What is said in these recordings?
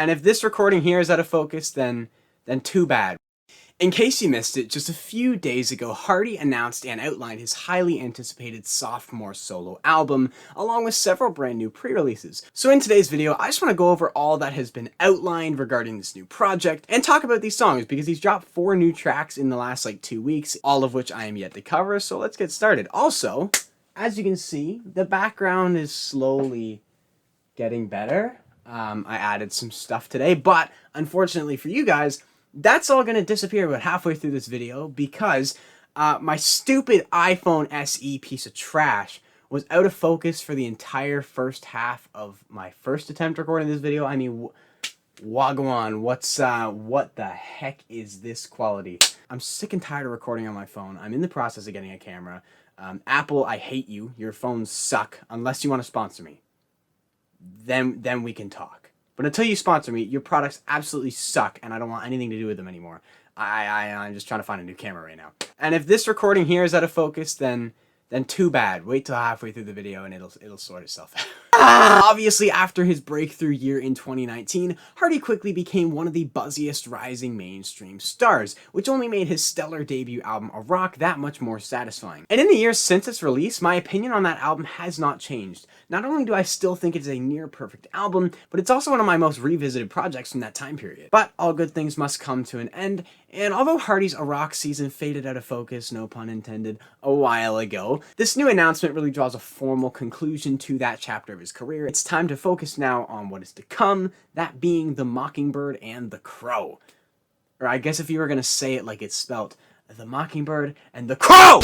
And if this recording here is out of focus, then too bad. In case you missed it, just a few days ago, Hardy announced and outlined his highly anticipated sophomore solo album, along with several brand new pre-releases. So in today's video, I just want to go over all that has been outlined regarding this new project, and talk about these songs, because he's dropped 4 new tracks in the last 2 weeks, all of which I am yet to cover, so let's get started. Also, as you can see, the background is slowly getting better. I added some stuff today, but unfortunately for you guys, that's all going to disappear about halfway through this video, because my stupid iPhone SE piece of trash was out of focus for the entire first half of my first attempt recording this video. I mean, wagwan, what the heck is this quality? I'm sick and tired of recording on my phone. I'm in the process of getting a camera. Apple, I hate you. Your phones suck. Unless you want to sponsor me, then we can talk. But until you sponsor me, your products absolutely suck, and I don't want anything to do with them anymore. I'm just trying to find a new camera right now. And if this recording here is out of focus, then too bad. Wait till halfway through the video and it'll sort itself out. Obviously, after his breakthrough year in 2019, Hardy quickly became one of the buzziest rising mainstream stars, which only made his stellar debut album A Rock that much more satisfying. And in the years since its release, my opinion on that album has not changed. Not only do I still think it's a near perfect album, but it's also one of my most revisited projects from that time period. But all good things must come to an end, and although Hardy's A Rock season faded out of focus, no pun intended, a while ago, this new announcement really draws a formal conclusion to that chapter of his career. It's time to focus now on what is to come, that being the Mockingbird and the Crow. Or I guess if you were gonna say it like it's spelt, the Mockingbird and the Crow!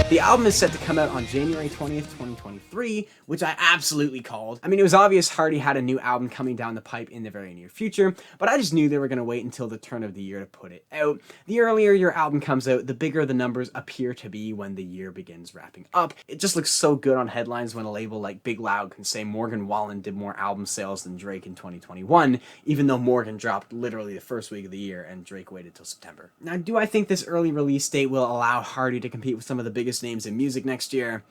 The album is set to come out on January 20th, 2023, which I absolutely called. I mean, it was obvious Hardy had a new album coming down the pipe in the very near future, but I just knew they were going to wait until the turn of the year to put it out. The earlier your album comes out, the bigger the numbers appear to be when the year begins wrapping up. It just looks so good on headlines when a label like Big Loud can say Morgan Wallen did more album sales than Drake in 2021, even though Morgan dropped literally the first week of the year and Drake waited till September. Now, do I think this early release date will allow Hardy to compete with some of the biggest names in music next year?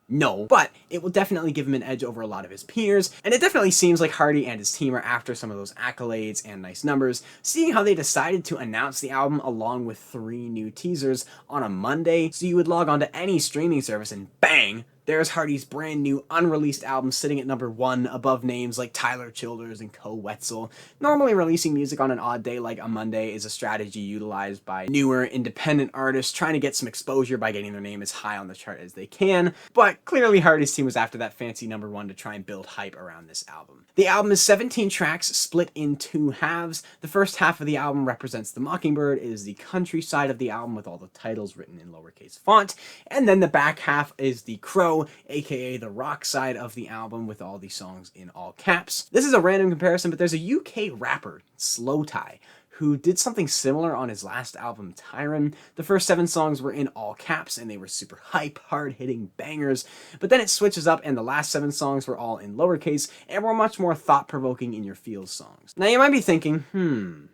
No, but it will definitely give him an edge over a lot of his peers, and it definitely seems like Hardy and his team are after some of those accolades and nice numbers, seeing how they decided to announce the album along with 3 new teasers on a Monday, so you would log on to any streaming service and bang! There's Hardy's brand new unreleased album sitting at number 1 above names like Tyler Childers and Co. Wetzel. Normally releasing music on an odd day like a Monday is a strategy utilized by newer independent artists trying to get some exposure by getting their name as high on the chart as they can, but clearly Hardy's team was after that fancy number 1 to try and build hype around this album. The album is 17 tracks split in 2 halves. The first half of the album represents the Mockingbird, it is the country side of the album with all the titles written in lowercase font, and then the back half is the Crow, aka the rock side of the album with all the songs in all caps. This is a random comparison, but there's a UK rapper, Slow Tie, who did something similar on his last album, Tyron. The first 7 songs were in all caps and they were super hype, hard-hitting bangers, but then it switches up and the last 7 songs were all in lowercase and were much more thought-provoking in your feels songs. Now you might be thinking,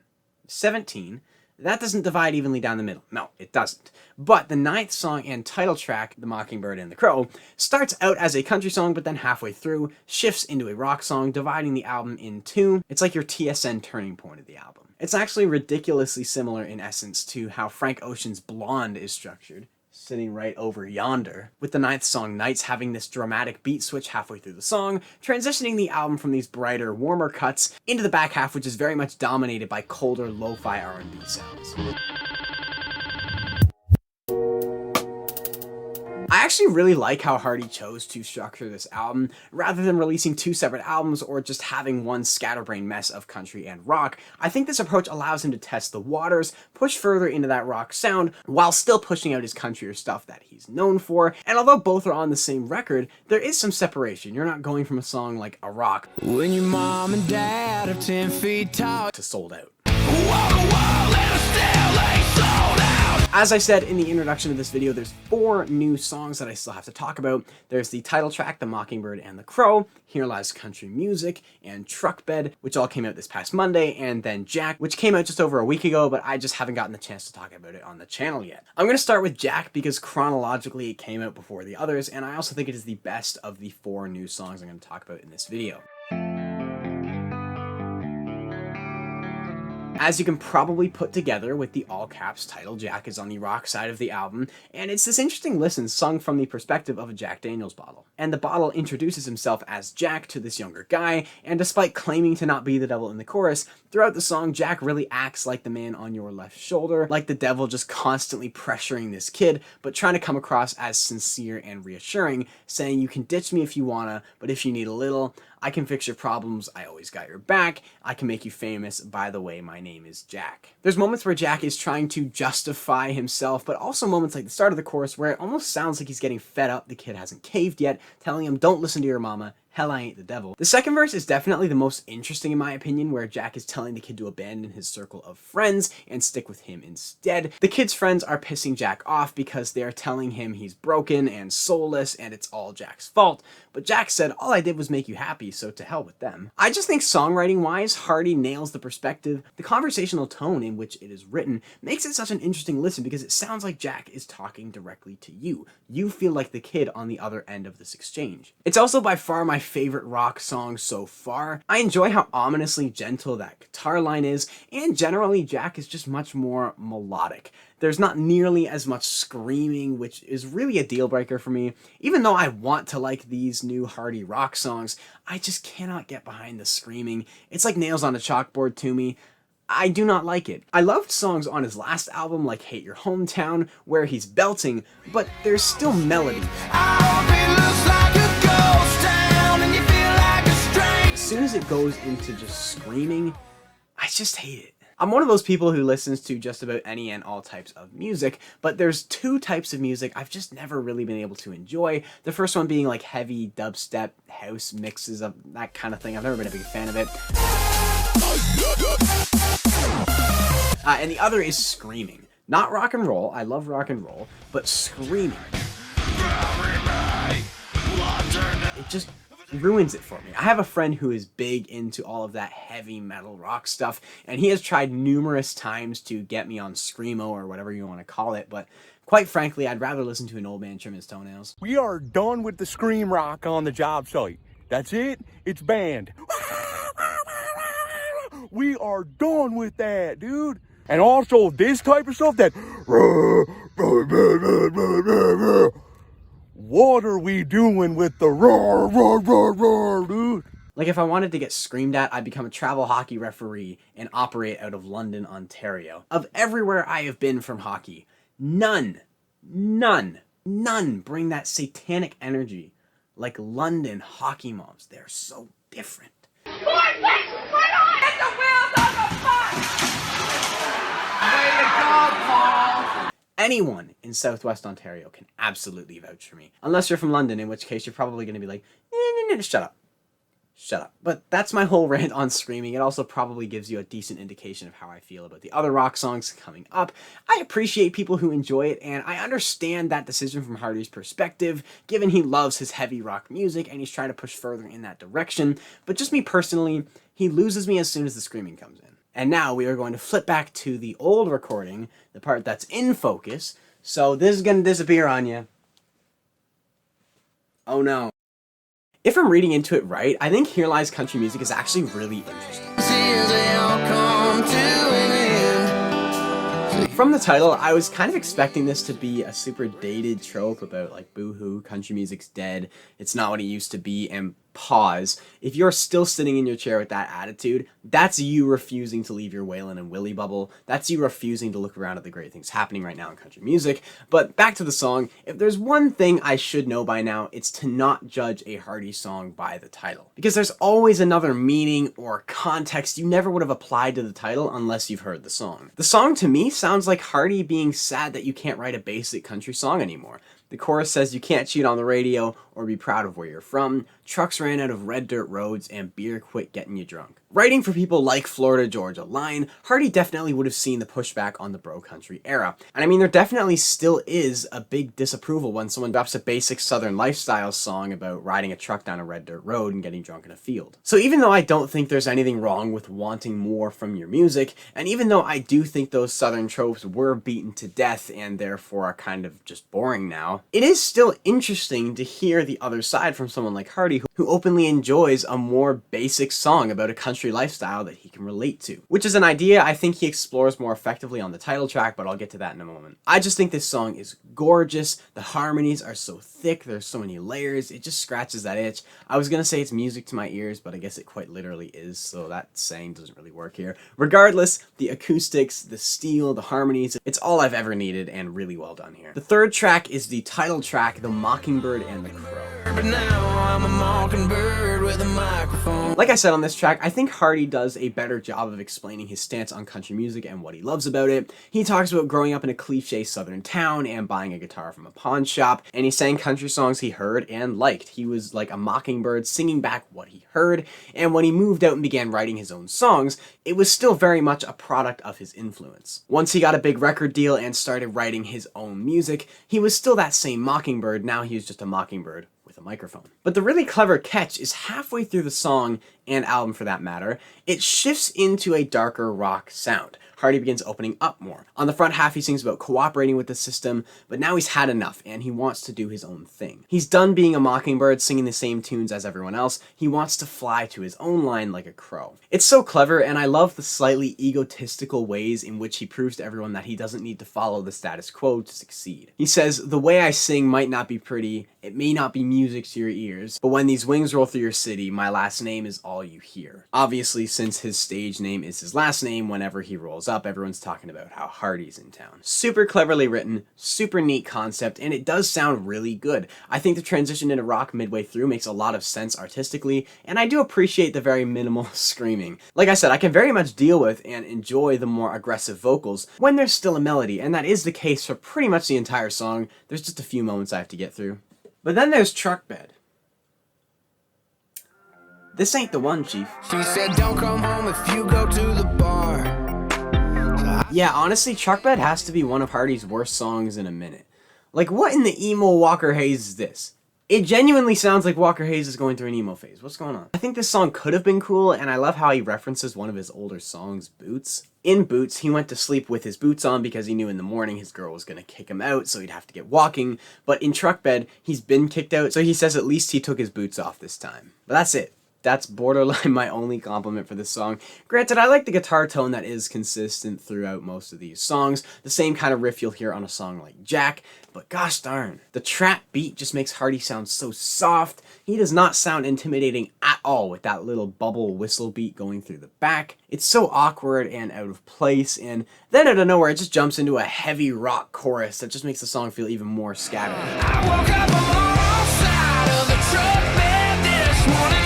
17? That doesn't divide evenly down the middle. No, it doesn't. But the 9th song and title track, The Mockingbird and the Crow, starts out as a country song, but then halfway through shifts into a rock song, dividing the album in 2. It's like your TSN turning point of the album. It's actually ridiculously similar in essence to how Frank Ocean's Blonde is structured, sitting right over yonder, with the 9th song, Nights, having this dramatic beat switch halfway through the song, transitioning the album from these brighter, warmer cuts into the back half, which is very much dominated by colder, lo-fi R&B sounds. I actually really like how Hardy chose to structure this album, rather than releasing 2 separate albums or just having one scatterbrained mess of country and rock. I think this approach allows him to test the waters, push further into that rock sound, while still pushing out his countrier stuff that he's known for, and although both are on the same record, there is some separation. You're not going from a song like A Rock when your mom and dad are 10 feet tall to Sold Out. Wall to wall and still ain't sold out. As I said in the introduction of this video, there's 4 new songs that I still have to talk about. There's the title track, The Mockingbird and the Crow, Here Lies Country Music, and Truck Bed, which all came out this past Monday, and then Jack, which came out just over a week ago, but I just haven't gotten the chance to talk about it on the channel yet. I'm going to start with Jack because chronologically it came out before the others, and I also think it is the best of the 4 new songs I'm going to talk about in this video. As you can probably put together with the all caps title, Jack is on the rock side of the album, and it's this interesting listen sung from the perspective of a Jack Daniels bottle. And the bottle introduces himself as Jack to this younger guy, and despite claiming to not be the devil in the chorus, throughout the song, Jack really acts like the man on your left shoulder, like the devil just constantly pressuring this kid, but trying to come across as sincere and reassuring, saying you can ditch me if you wanna, but if you need a little, I can fix your problems, I always got your back, I can make you famous, by the way, my name is Jack. There's moments where Jack is trying to justify himself, but also moments like the start of the chorus where it almost sounds like he's getting fed up the kid hasn't caved yet, telling him don't listen to your mama, hell I ain't the devil. The second verse is definitely the most interesting in my opinion, where Jack is telling the kid to abandon his circle of friends and stick with him instead. The kid's friends are pissing Jack off because they are telling him he's broken and soulless and it's all Jack's fault, but Jack said all I did was make you happy, so to hell with them. I just think songwriting wise, Hardy nails the perspective, the conversational tone in which it is written makes it such an interesting listen because it sounds like Jack is talking directly to you. You feel like the kid on the other end of this exchange. It's also by far my favorite rock song so far. I enjoy how ominously gentle that guitar line is, and generally Jack is just much more melodic. There's not nearly as much screaming, which is really a deal breaker for me. Even though I want to like these new Hardy rock songs, I just cannot get behind the screaming. It's like nails on a chalkboard to me. I do not like it. I loved songs on his last album like Hate Your Hometown, where he's belting, but there's still melody. As soon as it goes into just screaming, I just hate it. I'm one of those people who listens to just about any and all types of music, but there's two types of music I've just never really been able to enjoy. The first one being like heavy dubstep, house mixes of that kind of thing. I've never been a big fan of it. And the other is screaming. Not rock and roll, I love rock and roll, but screaming. It just ruins it for me. I have a friend who is big into all of that heavy metal rock stuff, and he has tried numerous times to get me on Screamo or whatever you want to call it, but quite frankly, I'd rather listen to an old man trim his toenails. We are done with the scream rock on the job site. That's it. It's banned. We are done with that, dude. And also this type of stuff that what are we doing with the roar, roar, roar, roar, dude? Like if I wanted to get screamed at, I'd become a travel hockey referee and operate out of London, Ontario. Of everywhere I have been from hockey, none bring that satanic energy like London hockey moms. They're so different. Anyone in Southwest Ontario can absolutely vouch for me. Unless you're from London, in which case you're probably going to be like, shut up. Shut up. But that's my whole rant on screaming. It also probably gives you a decent indication of how I feel about the other rock songs coming up. I appreciate people who enjoy it, and I understand that decision from Hardy's perspective, given he loves his heavy rock music and he's trying to push further in that direction. But just me personally, he loses me as soon as the screaming comes in. And now we are going to flip back to the old recording, the part that's in focus. So this is going to disappear on you. Oh no. If I'm reading into it right, I think Here Lies Country Music is actually really interesting. From the title, I was kind of expecting this to be a super dated trope about like boo-hoo, country music's dead, it's not what it used to be, and pause. If you're still sitting in your chair with that attitude, that's you refusing to leave your Waylon and Willie bubble. That's you refusing to look around at the great things happening right now in country music. But back to the song, if there's one thing I should know by now, it's to not judge a Hardy song by the title. Because there's always another meaning or context you never would have applied to the title unless you've heard the song. The song to me sounds like Hardy being sad that you can't write a basic country song anymore. The chorus says you can't cheat on the radio or be proud of where you're from, trucks ran out of red dirt roads, and beer quit getting you drunk. Writing for people like Florida Georgia Line, Hardy definitely would have seen the pushback on the bro country era. And I mean, there definitely still is a big disapproval when someone drops a basic southern lifestyle song about riding a truck down a red dirt road and getting drunk in a field. So even though I don't think there's anything wrong with wanting more from your music, and even though I do think those southern tropes were beaten to death and therefore are kind of just boring now, it is still interesting to hear the other side from someone like Hardy Hardy, who openly enjoys a more basic song about a country lifestyle that he can relate to. Which is an idea I think he explores more effectively on the title track, but I'll get to that in a moment. I just think this song is gorgeous. The harmonies are so thick, there's so many layers, it just scratches that itch. I was gonna say it's music to my ears, but I guess it quite literally is, so that saying doesn't really work here. Regardless, the acoustics, the steel, the harmonies, it's all I've ever needed and really well done here. The third track is the title track, The Mockingbird and the Crow. But now I'm a mockingbird with a microphone. Like I said on this track, I think Hardy does a better job of explaining his stance on country music and what he loves about it. He talks about growing up in a cliche southern town and buying a guitar from a pawn shop, and he sang country songs he heard and liked. He was like a mockingbird singing back what he heard, and when he moved out and began writing his own songs, it was still very much a product of his influence. Once he got a big record deal and started writing his own music, he was still that same mockingbird, now he was just a mockingbird with a microphone. But the really clever catch is halfway through the song, and album for that matter, it shifts into a darker rock sound. Hardy begins opening up more. On the front half, he sings about cooperating with the system, but now he's had enough and he wants to do his own thing. He's done being a mockingbird, singing the same tunes as everyone else. He wants to fly to his own line like a crow. It's so clever, and I love the slightly egotistical ways in which he proves to everyone that he doesn't need to follow the status quo to succeed. He says, "The way I sing might not be pretty, it may not be music to your ears, but when these wings roll through your city, my last name is all you hear." Obviously, since his stage name is his last name, whenever he rolls up, everyone's talking about how Hardy's in town. Super cleverly written, super neat concept, and it does sound really good. I think the transition into rock midway through makes a lot of sense artistically, and I do appreciate the very minimal screaming. Like I said, I can very much deal with and enjoy the more aggressive vocals when there's still a melody, and that is the case for pretty much the entire song. There's just a few moments I have to get through. But then there's Truck Bed. This ain't the one, Chief. She said, don't come home if you go to the bar. Yeah, honestly, Truck Bed has to be one of Hardy's worst songs in a minute. Like, what in the emo Walker Hayes is this? It genuinely sounds like Walker Hayes is going through an emo phase. What's going on? I think this song could have been cool, and I love how he references one of his older songs, Boots. In Boots, he went to sleep with his boots on because he knew in the morning his girl was going to kick him out, so he'd have to get walking. But in Truck Bed, he's been kicked out, so he says at least he took his boots off this time. But that's it. That's borderline my only compliment for this song. Granted, I like the guitar tone that is consistent throughout most of these songs, the same kind of riff you'll hear on a song like Jack, but gosh darn, the trap beat just makes Hardy sound so soft. He does not sound intimidating at all with that little bubble whistle beat going through the back. It's so awkward and out of place, and then out of nowhere it just jumps into a heavy rock chorus that just makes the song feel even more scattered. I woke up on the wrong side of the truck bed this morning.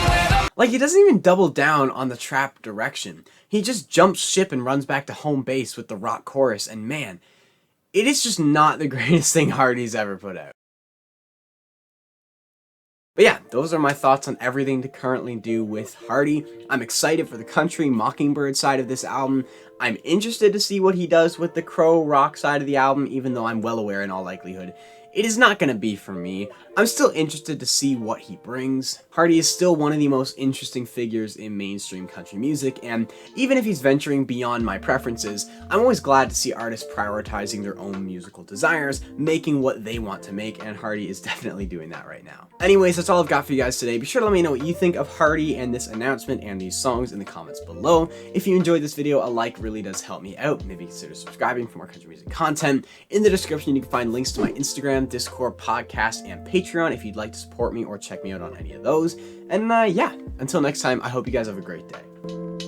Like, he doesn't even double down on the trap direction. He just jumps ship and runs back to home base with the rock chorus, and man, it is just not the greatest thing Hardy's ever put out. But yeah, those are my thoughts on everything to currently do with Hardy. I'm excited for the country Mockingbird side of this album. I'm interested to see what he does with the crow rock side of the album, even though I'm well aware in all likelihood it is not going to be for me. I'm still interested to see what he brings. Hardy is still one of the most interesting figures in mainstream country music, and even if he's venturing beyond my preferences, I'm always glad to see artists prioritizing their own musical desires, making what they want to make, and Hardy is definitely doing that right now. Anyways, that's all I've got for you guys today. Be sure to let me know what you think of Hardy and this announcement and these songs in the comments below. If you enjoyed this video, a like really does help me out. Maybe consider subscribing for more country music content. In the description, you can find links to my Instagram, Discord, podcast, and Patreon if you'd like to support me or check me out on any of those. And yeah, until next time, I hope you guys have a great day.